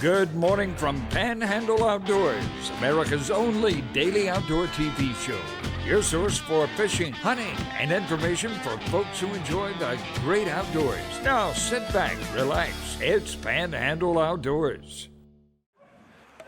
Good morning from Panhandle Outdoors, America's only daily outdoor TV show. Your source for fishing, hunting, and information for folks who enjoy the great outdoors. Now sit back, relax. It's Panhandle Outdoors.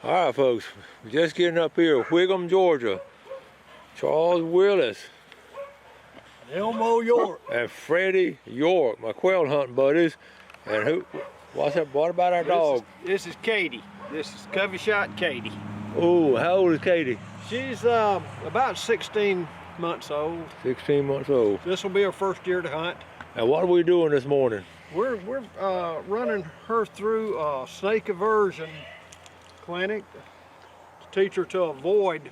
All right, folks, we're just getting up here, Whigham, Georgia. Charles Willis. Elmo York. And Freddie York, my quail hunting buddies. And who? What about our dog? This is Katie. This is Covey Shot Katie. Oh, how old is Katie? She's about 16 months old. 16 months old. This will be her first year to hunt. And what are we doing this morning? We're running her through a snake aversion clinic to teach her to avoid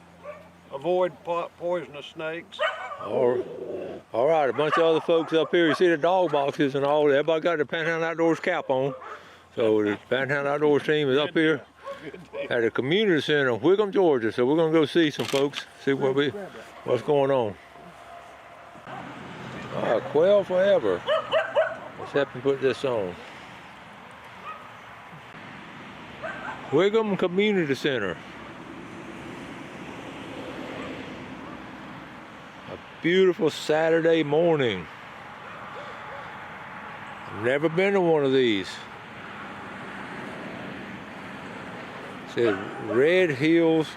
poisonous snakes. All right, a bunch of other folks up here. You see the dog boxes and all. Everybody got their Panhandle Outdoors cap on. So the Panhandle Outdoors team is up here at the community center in Whigham, Georgia. So we're gonna go see some folks, see what's going on. All right, quail forever. Let's help me put this on. Whigham Community Center. Beautiful Saturday morning. I've never been to one of these. It says Red Hills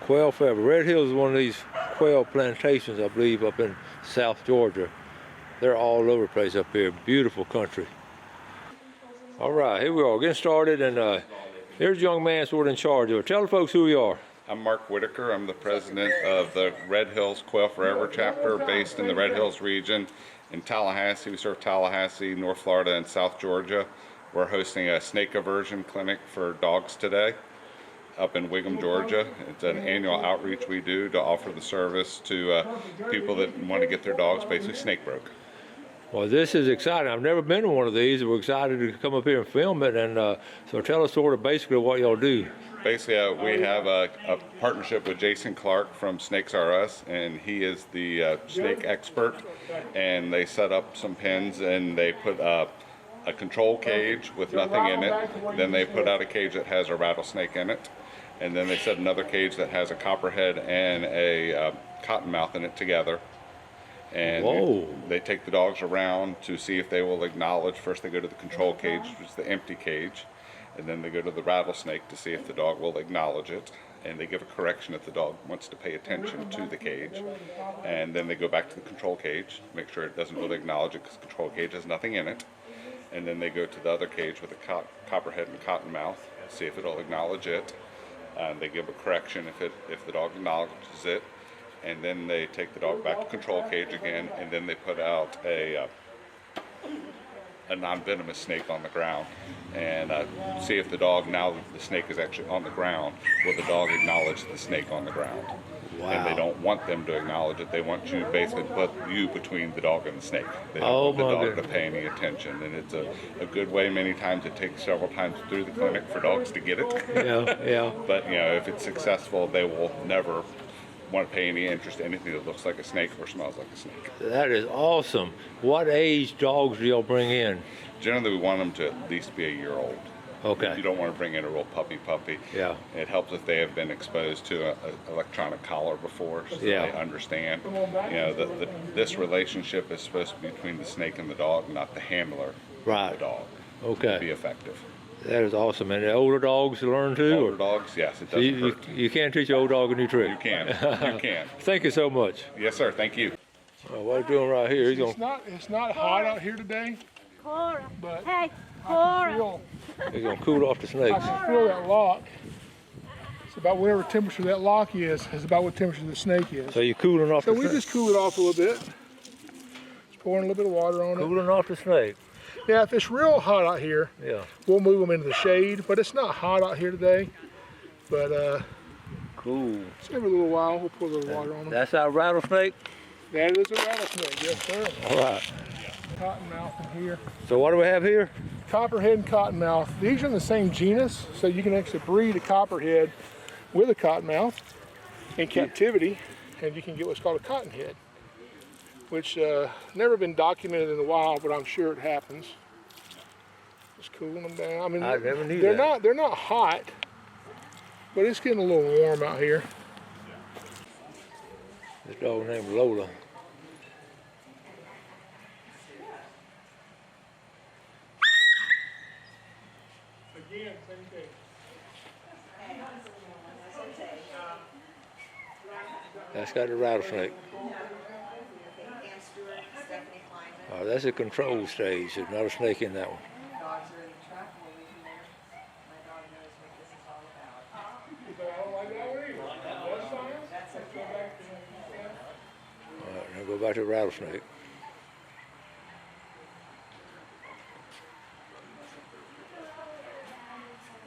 Quail Forever. Red Hills is one of these quail plantations, I believe, up in South Georgia. They're all over the place up here. Beautiful country. All right, here we are, getting started, and here's a young man sort of in charge of it. Tell the folks who you are. I'm Mark Whitaker. I'm the president of the Red Hills Quail Forever chapter based in the Red Hills region in Tallahassee. We serve Tallahassee, North Florida, and South Georgia. We're hosting a snake aversion clinic for dogs today up in Whigham, Georgia. It's an annual outreach we do to offer the service to people that want to get their dogs basically snake broke. Well, this is exciting. I've never been to one of these. We're excited to come up here and film it. And so tell us sort of basically what y'all do. Basically, we have a partnership with Jason Clark from Snakes R Us, and he is the snake expert. And they set up some pens, and they put a control cage with nothing in it. Then they put out a cage that has a rattlesnake in it. And then they set another cage that has a copperhead and a cottonmouth in it together. And they take the dogs around to see if they will acknowledge. First they go to the control cage, which is the empty cage. And then they go to the rattlesnake to see if the dog will acknowledge it. And they give a correction if the dog wants to pay attention to the cage. And then they go back to the control cage, make sure it doesn't really acknowledge it because the control cage has nothing in it. And then they go to the other cage with a copperhead and cottonmouth, see if it'll acknowledge it. And they give a correction if the dog acknowledges it. And then they take the dog back to control cage again, and then they put out a non-venomous snake on the ground and see if the dog, now that the snake is actually on the ground, will the dog acknowledge the snake on the ground. Wow. And they don't want them to acknowledge it. They want you to basically put you between the dog and the snake. They don't want the dog to pay any attention. And it's a good way. Many times it takes several times through the clinic for dogs to get it. Yeah. But if it's successful, they will never want to pay any interest in anything that looks like a snake or smells like a snake. That is awesome. What age dogs do y'all bring in? Generally, we want them to at least be a year old. Okay. You don't want to bring in a real puppy. Yeah. It helps if they have been exposed to an electronic collar before, so that they understand. This relationship is supposed to be between the snake and the dog, not the handler of the dog. Okay. To be effective. That is awesome. And the older dogs learn too? Older dogs, yes, it doesn't hurt. You can't teach an old dog a new trick. You can. You can. Thank you so much. Yes, sir. Thank you. What are you doing right here? It's not hot out here today. Cora. But Hey, Cora. He's going to cool off the snakes. I can feel that lock. It's about whatever temperature that lock is about what temperature the snake is. So you're cooling off the snake? So we just cool it off a little bit. Just pouring a little bit of water on it. Cooling off the snake. Yeah, if it's real hot out here, we'll move them into the shade. But it's not hot out here today. But cool. Just every little while, we'll pour a little water on them. That's our rattlesnake? That is a rattlesnake, yes sir. All right. Cottonmouth in here. So what do we have here? Copperhead and cottonmouth. These are in the same genus, so you can actually breed a copperhead with a cottonmouth in captivity, and you can get what's called a cottonhead, which never been documented in the wild, but I'm sure it happens. It's cooling them down. I mean, I never knew they're that. they're not hot, but it's getting a little warm out here. This dog named Lola. Again, same thing. That's got the rattlesnake. Oh, that's a control stage. There's not a snake in that one. Dogs are in the truck, we're leaving there. My dog knows what this is all about. I don't like that one either. That's fine. That's Let's go okay. back to All right, now go back to the rattlesnake.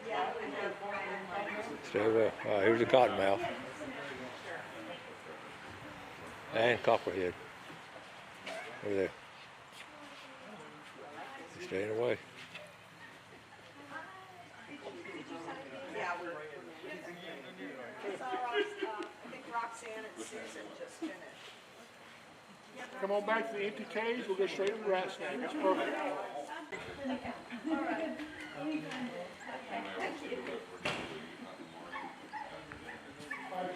Yeah, we have Stay well. All right, here's the cottonmouth. And copperhead. Over there. Staying away. Yeah, we saw I think Roxanne and Susan just finished. Come on back to the empty cage. We'll go straight to the rat snake. That's perfect. All right,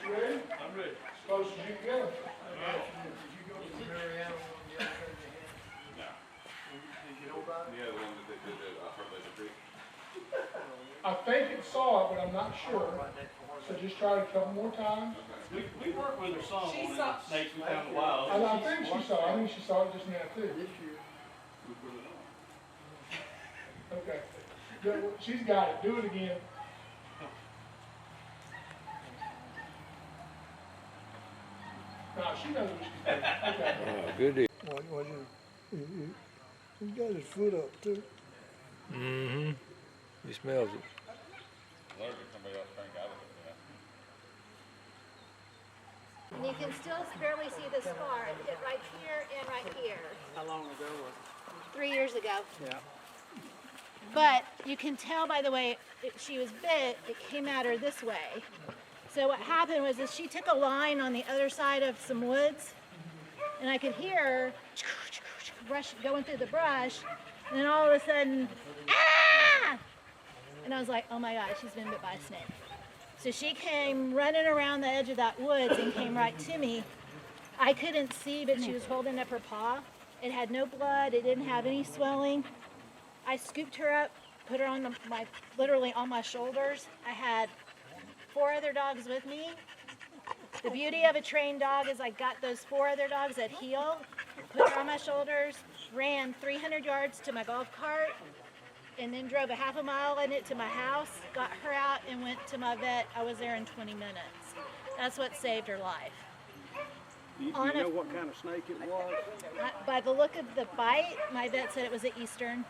you ready? I'm ready. As close as you can go. I think it saw it, but I'm not sure. So just try it a couple more times. We work with her some She on saw- the snakes we found in the wild. I think she saw it. I think she saw it just now too. Okay. She's got it. Do it again. No, she knows what she's doing. Okay. Oh, good deal. He's got his foot up too. Mm-hmm. He smells it. And you can still barely see the scar. It hit right here and right here. How long ago was it? 3 years ago. Yeah. But you can tell by the way she was bit, it came at her this way. So what happened was she took a line on the other side of some woods, and I could hear her going through the brush, and then all of a sudden, ah! And I was like, oh my God, she's been bit by a snake. So she came running around the edge of that woods and came right to me. I couldn't see, but she was holding up her paw. It had no blood, it didn't have any swelling. I scooped her up, put her on literally on my shoulders. I had 4 other dogs with me. The beauty of a trained dog is I got those 4 other dogs at heel, put her on my shoulders, ran 300 yards to my golf cart, and then drove a half a mile in it to my house, got her out and went to my vet. I was there in 20 minutes. That's what saved her life. You know what kind of snake it was? By the look of the bite, my vet said it was an Eastern.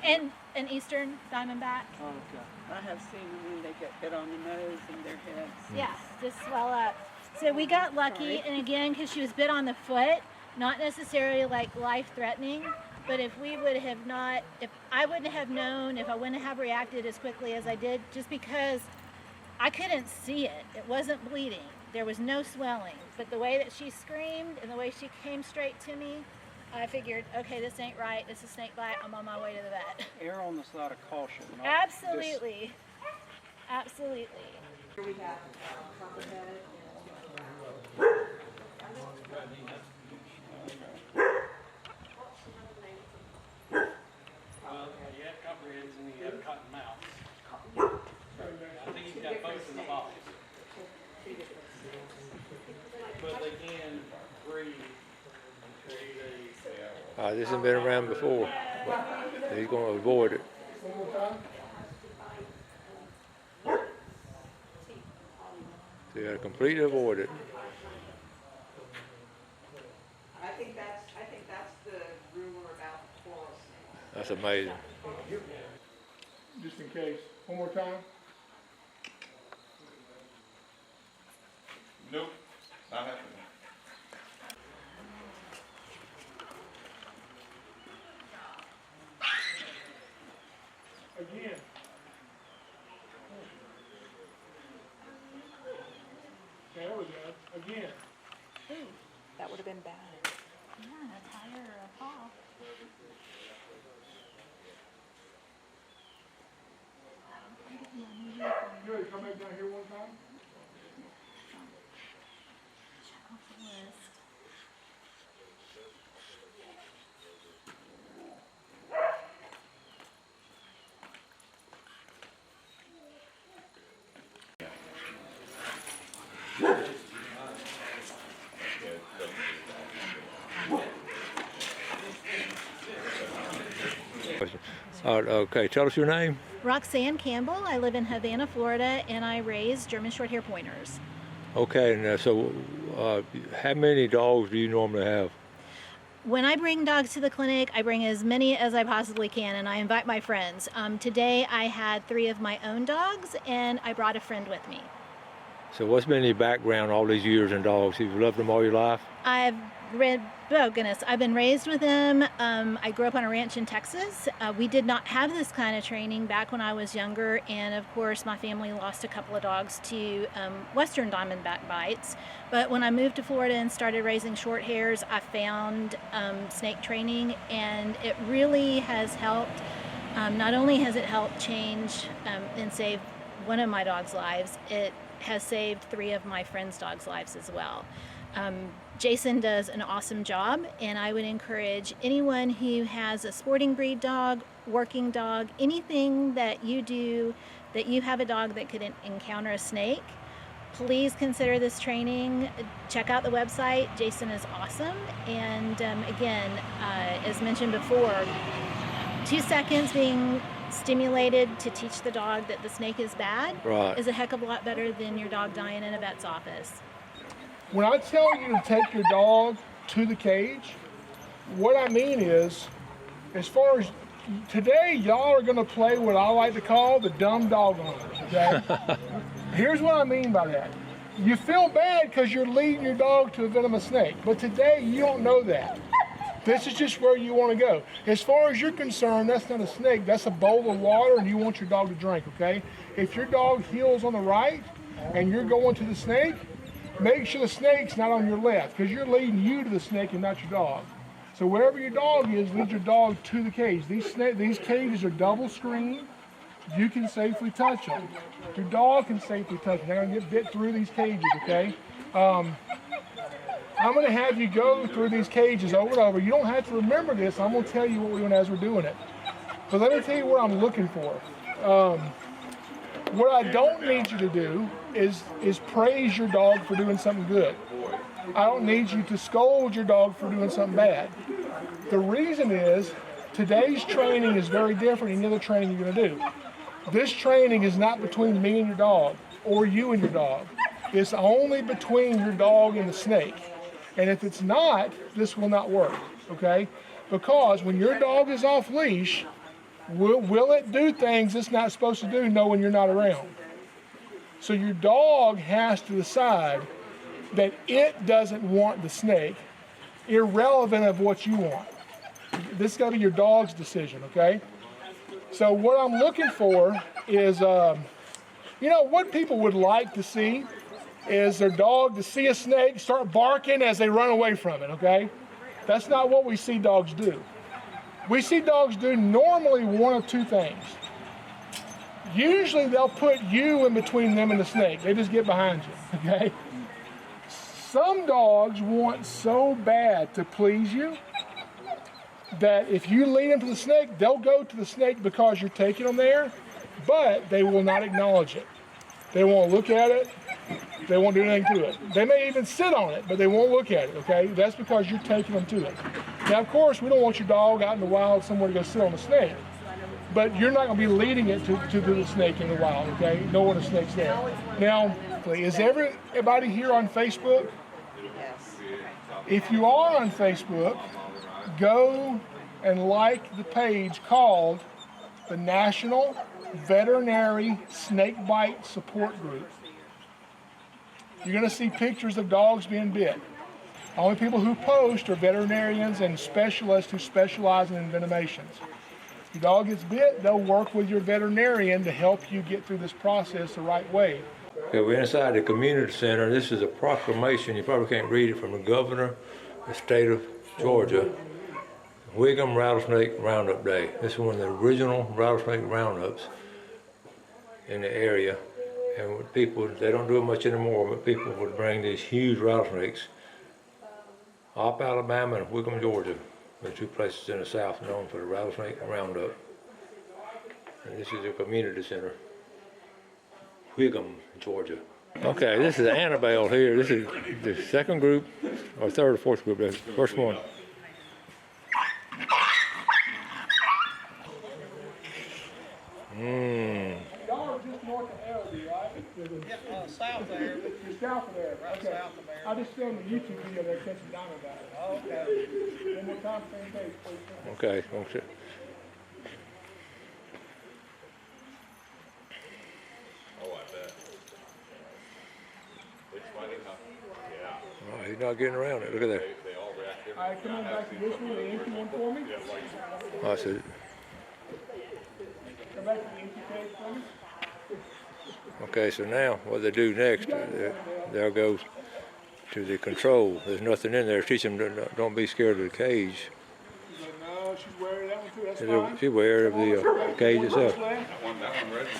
And an Eastern Diamondback. Oh, okay. I have seen them when they get hit on the nose and their heads. Yeah, just swell up. So we got lucky, and again, because she was bit on the foot, not necessarily like life-threatening, but if we would have not, if I wouldn't have known, if I wouldn't have reacted as quickly as I did, just because I couldn't see it. It wasn't bleeding. There was no swelling. But the way that she screamed and the way she came straight to me, I figured, okay, this ain't right. It's a snake bite. I'm on my way to the vet. Err on the side of caution. not Absolutely. Absolutely. Here we have copperhead. Well, you have copperheads and you have cottonmouths. I think he's got both in the box. But they can breed and create This hasn't been around before, but he's going to avoid it. One more time. So you got to completely avoid it. I think that's the rumor about coral snakes. That's amazing. Just in case. One more time. Nope, not happening. Again. There we go. Again. That would have been bad. Yeah, a tire or a paw. Okay, tell us your name. Roxanne Campbell. I live in Havana, Florida, and I raise German Shorthair Pointers. Okay, and so how many dogs do you normally have? When I bring dogs to the clinic, I bring as many as I possibly can, and I invite my friends. Today I had 3 of my own dogs, and I brought a friend with me. So what's been your background all these years in dogs? You've loved them all your life? I've been raised with them. I grew up on a ranch in Texas. We did not have this kind of training back when I was younger, and of course my family lost a couple of dogs to Western Diamondback bites. But when I moved to Florida and started raising short hairs, I found snake training, and it really has helped. Not only has it helped change and save one of my dogs' lives, it has saved 3 of my friends' dogs' lives as well. Jason does an awesome job, and I would encourage anyone who has a sporting breed dog, working dog, anything that you do, that you have a dog that could encounter a snake, please consider this training. Check out the website. Jason is awesome. And again, as mentioned before, 2 seconds being stimulated to teach the dog that the snake is bad is a heck of a lot better than your dog dying in a vet's office. When I tell you to take your dog to the cage, what I mean is, as far as today, y'all are going to play what I like to call the dumb dog owners, okay? Here's what I mean by that. You feel bad because you're leading your dog to a venomous snake, but today you don't know that. This is just where you want to go. As far as you're concerned, that's not a snake, that's a bowl of water and you want your dog to drink, okay? If your dog heels on the right and you're going to the snake, make sure the snake's not on your left, because you're leading you to the snake and not your dog. So wherever your dog is, lead your dog to the cage. These cages are double screened. You can safely touch them. Your dog can safely touch them. They're going to get bit through these cages, okay? I'm going to have you go through these cages over and over. You don't have to remember this. I'm going to tell you what we're doing as we're doing it. But let me tell you what I'm looking for. What I don't need you to do is praise your dog for doing something good. I don't need you to scold your dog for doing something bad. The reason is today's training is very different than the other training you're going to do. This training is not between me and your dog or you and your dog. It's only between your dog and the snake. And if it's not, this will not work, okay? Because when your dog is off leash, will it do things it's not supposed to do knowing you're not around? So your dog has to decide that it doesn't want the snake, irrelevant of what you want. This has got to be your dog's decision, okay? So what I'm looking for is, what people would like to see is their dog to see a snake, start barking as they run away from it, okay? That's not what we see dogs do. We see dogs do normally one of 2 things. Usually they'll put you in between them and the snake. They just get behind you, okay? Some dogs want so bad to please you that if you lead them to the snake, they'll go to the snake because you're taking them there, but they will not acknowledge it. They won't look at it. They won't do anything to it. They may even sit on it, but they won't look at it, okay? That's because you're taking them to it. Now, of course, we don't want your dog out in the wild somewhere to go sit on the snake, but you're not going to be leading it to the snake in the wild, okay? Know when the snake's there. Now, is everybody here on Facebook? Yes. If you are on Facebook, go and like the page called the National Veterinary Snakebite Support Group. You're going to see pictures of dogs being bit. Only people who post are veterinarians and specialists who specialize in envenomations. If your dog gets bit, they'll work with your veterinarian to help you get through this process the right way. Okay, we're inside the community center. This is a proclamation. You probably can't read it, from the governor of the state of Georgia. Whigham Rattlesnake Roundup Day. This is one of the original rattlesnake roundups in the area. And people, they don't do it much anymore, but people would bring these huge rattlesnakes up Alabama and Whigham, Georgia. The 2 places in the South known for the rattlesnake roundup. And this is the community center. Whigham, Georgia. Okay, this is Annabelle here. This is the second group, or third or fourth group. The first one. north of Ellerby, right? Yeah, south there, Just south of there. right Okay. south of there. I just filmed a YouTube video there catching diamondbacks. Oh, okay. One more time, same page, please. Okay, okay. Oh, I bet. It's funny how, yeah, Oh, he's not getting around it. Look at that. they all react different. All right, come on back to this one, the empty one for me. Oh, I said, Come back to the empty cage for me. okay, so now what they do next, they'll go to the control. There's nothing in there. Teach them to don't be scared of the cage. No, she's wearing that one too, that's fine. She's aware of the cage itself. That one ready?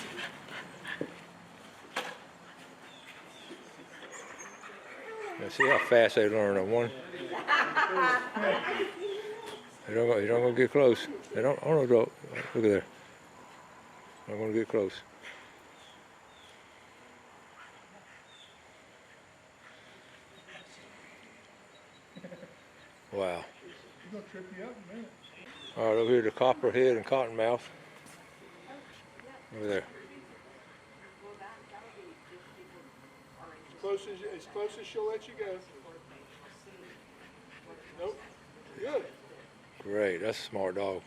Now see how fast they learn on one. You don't go get close. They don't. Oh no, don't. Look at there. I'm gonna get close. Wow. She's gonna trip you up in a minute. All right, over here the copperhead and cottonmouth. Over there. As close as she'll let you go. Nope. Good. Great, that's a smart dog.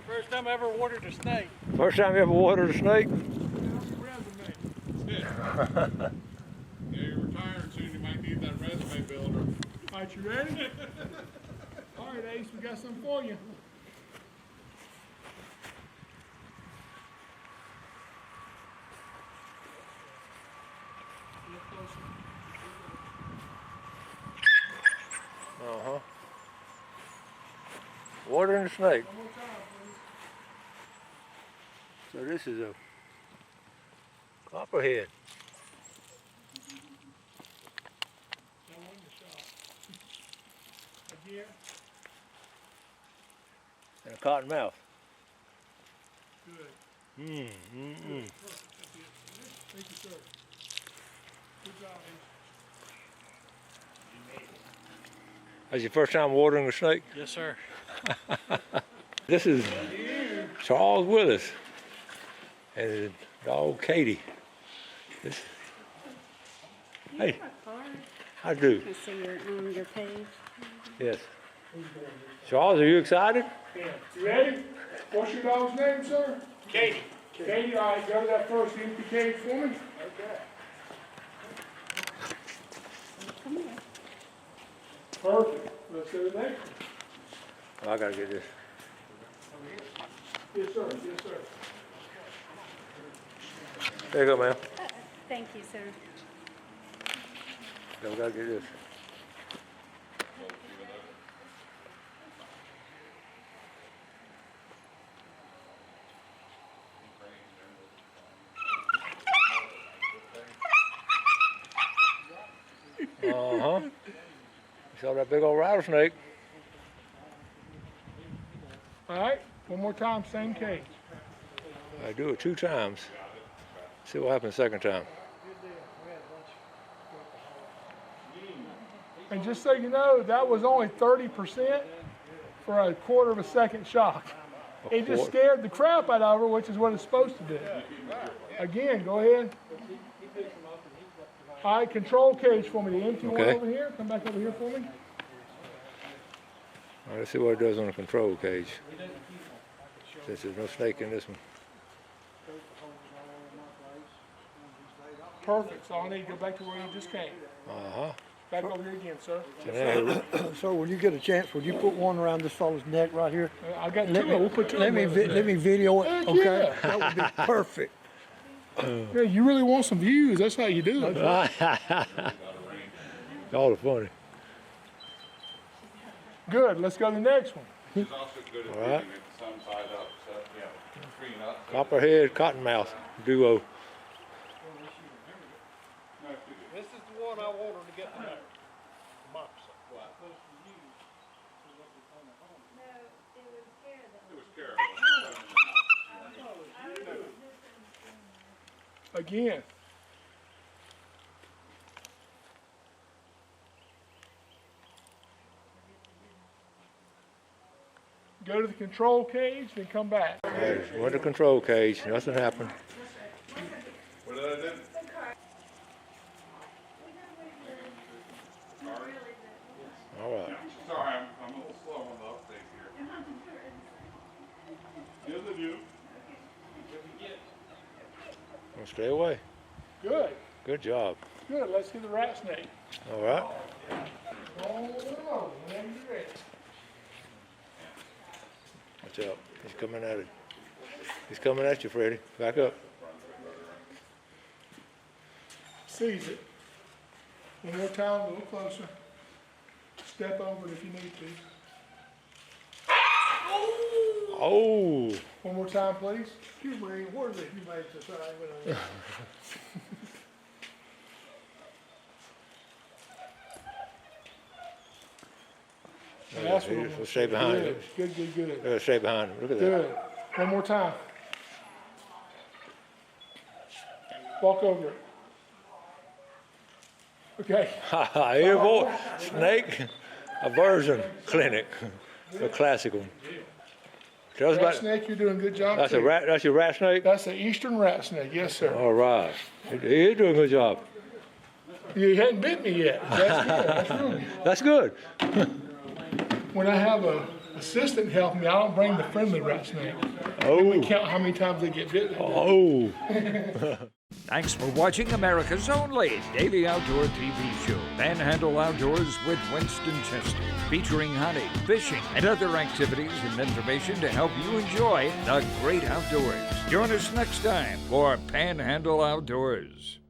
First time I ever watered a snake. First time you ever watered a snake? Yeah, you're retiring soon. You might need that resume builder. All right, you ready? All right, Ace, we got something for you. Uh-huh. Watering a snake. One more time, please. So this is a copperhead. That one in the shot. Again. And a cottonmouth. Good. Mmm. Thank you, sir. Good job, Ace. That's your first time watering a snake? Yes, sir. This is Charles Willis and his dog Katie. Hey, I do. I see you're on your page. Yes. Charles, are you excited? Yeah. You ready? What's your dog's name, sir? Katie. Katie, all right, go to that first empty cage for me. Okay. Come here. Perfect. Let's go to the next one. Oh, I gotta get this. Yes, sir. Yes, sir. There you go, ma'am. Thank you, sir. Yeah, we gotta get this. Uh-huh. You saw that big old rattlesnake. All right, one more time, same cage. I do it 2 times. See what happens second time. And just so you know, that was only 30% for a quarter of a second shock. It just scared the crap out of her, which is what it's supposed to do. Again, go ahead. All right, control cage for me. The empty one Okay. over here. Come back over here for me. All right, let's see what it does on the control cage. Since there's no snake in this one. Perfect. So I need to go back to where you just came. Uh-huh. Back over here again, sir. So now, So when you get a chance, would you put one around this fellow's neck right here? I got two. Let me, We'll put two. let me, of them. let me video it, Heck okay? yeah. That would be perfect. Yeah, you really want some views. That's how you do it. y'all are funny. Good. Let's go to the next one. He's also good at All right. reading it some side up, so, yeah, screen up. Copperhead, cottonmouth duo. This is the one I wanted to get to know. It was Carol. Again. Go to the control cage, then come back. Went to control cage, nothing happened. Well, stay away. Good. Good job. Good. Let's get the rat snake. All right. Roll him over whenever you're ready. Watch out. He's coming at it. He's coming at you, Freddie. Back up. Seize it. One more time, a little closer. Step over it if you need to. Oh. One more time, please. Excuse me, where's the Humane Society? That's what We'll stay behind him. Good, good, good. Let's stay behind him. Look at that. Good. One more time. Walk over it. Okay. Here, boy. Snake aversion clinic. The classic one. Tell us Rat about. snake, you're doing a good job That's too. a rat. That's your rat snake. That's the eastern rat snake, yes sir. All right. He's doing a good job. You hadn't bit me yet. That's good. That's really That's good. When I have a assistant help me, I don't bring the friendly rat snake. Oh. We count how many times they get bitten. Oh. Thanks for watching America's only daily outdoor TV show, Panhandle Outdoors with Winston Chester, featuring hunting, fishing, and other activities and information to help you enjoy the great outdoors. Join us next time for Panhandle Outdoors.